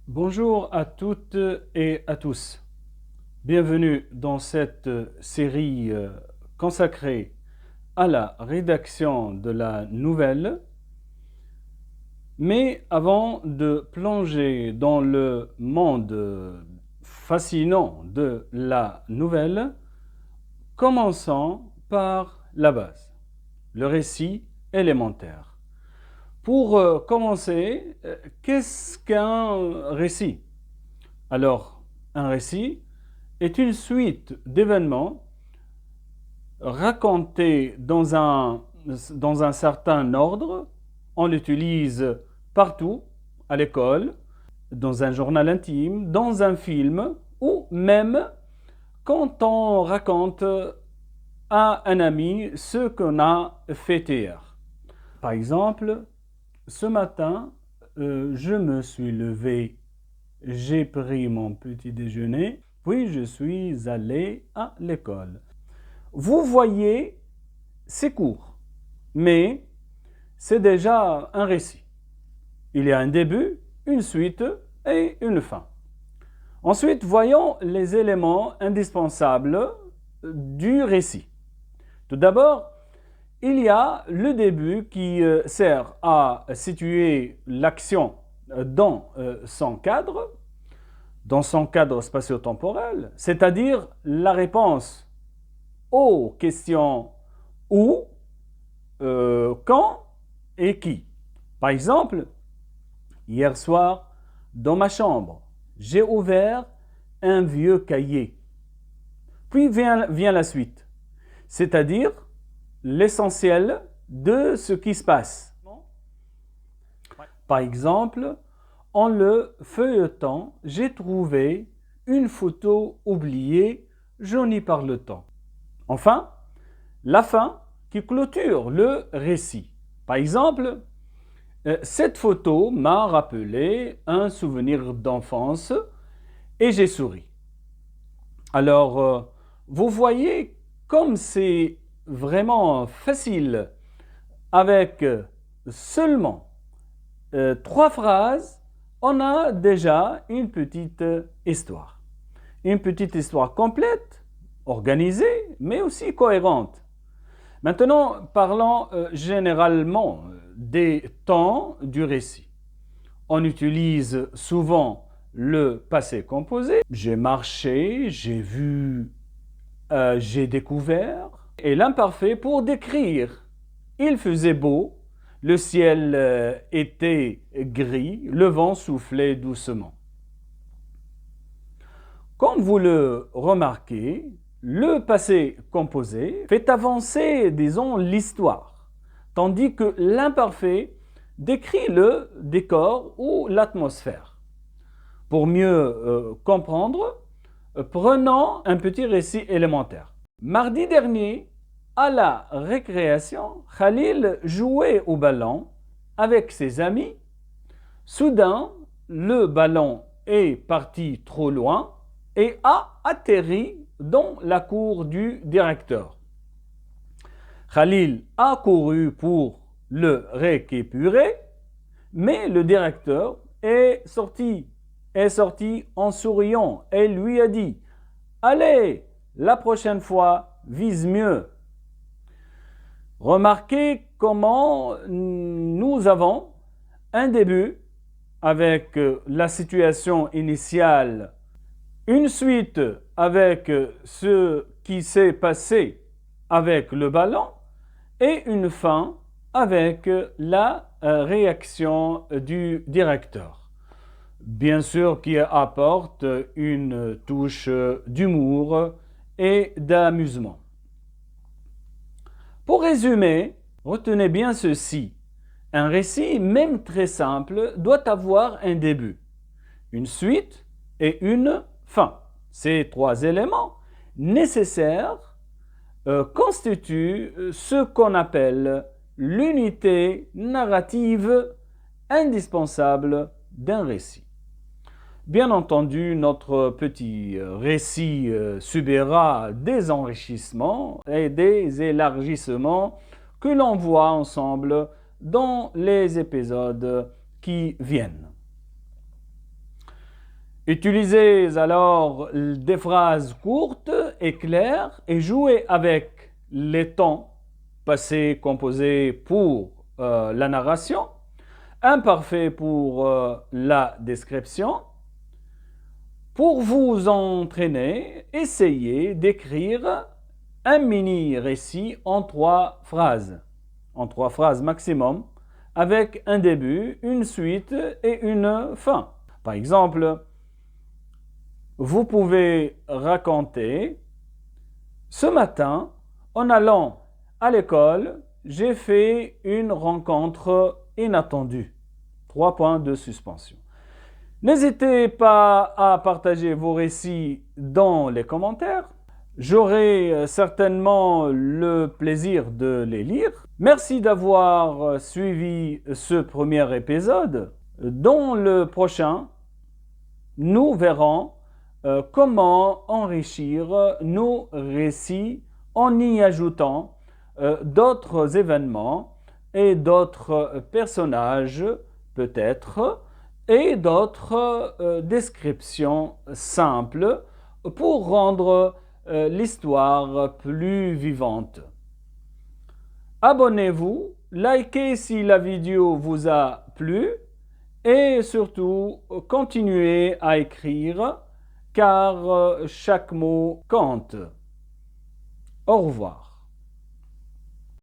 Bonjour à toutes et à tous. Bienvenue dans cette série consacrée à la rédaction de la nouvelle. Mais avant de plonger dans le monde fascinant de la nouvelle, commençons par la base, le récit élémentaire. Pour commencer, qu'est-ce qu'un récit? Alors, un récit est une suite d'événements racontés dans un certain ordre. On l'utilise partout, à l'école, dans un journal intime, dans un film, ou même quand on raconte à un ami ce qu'on a fait hier. Par exemple, ce matin, je me suis levé, j'ai pris mon petit déjeuner, puis je suis allé à l'école. Vous voyez, c'est court, mais c'est déjà un récit. Il y a un début, une suite et une fin. Ensuite, voyons les éléments indispensables du récit. Tout d'abord, il y a le début qui sert à situer l'action dans son cadre spatio-temporel, c'est-à-dire la réponse aux questions où, quand et qui. Par exemple, hier soir, dans ma chambre, j'ai ouvert un vieux cahier. Puis vient la suite, c'est-à-dire l'essentiel de ce qui se passe. Par exemple, en le feuilletant, j'ai trouvé une photo oubliée jaunie par le temps. Enfin, la fin qui clôture le récit. Par exemple, cette photo m'a rappelé un souvenir d'enfance et j'ai souri. Alors, vous voyez comme c'est vraiment facile avec seulement 3 phrases, on a déjà une petite histoire. Une petite histoire complète, organisée, mais aussi cohérente. Maintenant, parlons généralement des temps du récit. On utilise souvent le passé composé. J'ai marché, j'ai vu, j'ai découvert. Et l'imparfait pour décrire. Il faisait beau, le ciel était gris, le vent soufflait doucement. Comme vous le remarquez, le passé composé fait avancer, disons, l'histoire, tandis que l'imparfait décrit le décor ou l'atmosphère. Pour mieux comprendre, prenons un petit récit élémentaire. Mardi dernier, à la récréation, Khalil jouait au ballon avec ses amis. Soudain, le ballon est parti trop loin et a atterri dans la cour du directeur. Khalil a couru pour le récupérer, mais le directeur est sorti en souriant et lui a dit « Allez, la prochaine fois, vise mieux ». Remarquez comment nous avons un début avec la situation initiale, une suite avec ce qui s'est passé avec le ballon et une fin avec la réaction du directeur. Bien sûr qui apporte une touche d'humour et d'amusement. Pour résumer, retenez bien ceci. Un récit, même très simple, doit avoir un début, une suite et une fin. Ces 3 éléments nécessaires constituent ce qu'on appelle l'unité narrative indispensable d'un récit. Bien entendu, notre petit récit subira des enrichissements et des élargissements que l'on voit ensemble dans les épisodes qui viennent. Utilisez alors des phrases courtes et claires et jouez avec les temps passé composé pour la narration, imparfait pour la description. Pour vous entraîner, essayez d'écrire un mini-récit en 3 phrases maximum, avec un début, une suite et une fin. Par exemple, vous pouvez raconter « Ce matin, en allant à l'école, j'ai fait une rencontre inattendue. » 3 points de suspension. N'hésitez pas à partager vos récits dans les commentaires. J'aurai certainement le plaisir de les lire. Merci d'avoir suivi ce premier épisode. Dans le prochain, nous verrons comment enrichir nos récits en y ajoutant d'autres événements et d'autres personnages peut-être et d'autres descriptions simples pour rendre l'histoire plus vivante. Abonnez-vous, likez si la vidéo vous a plu et surtout continuez à écrire car chaque mot compte. Au revoir.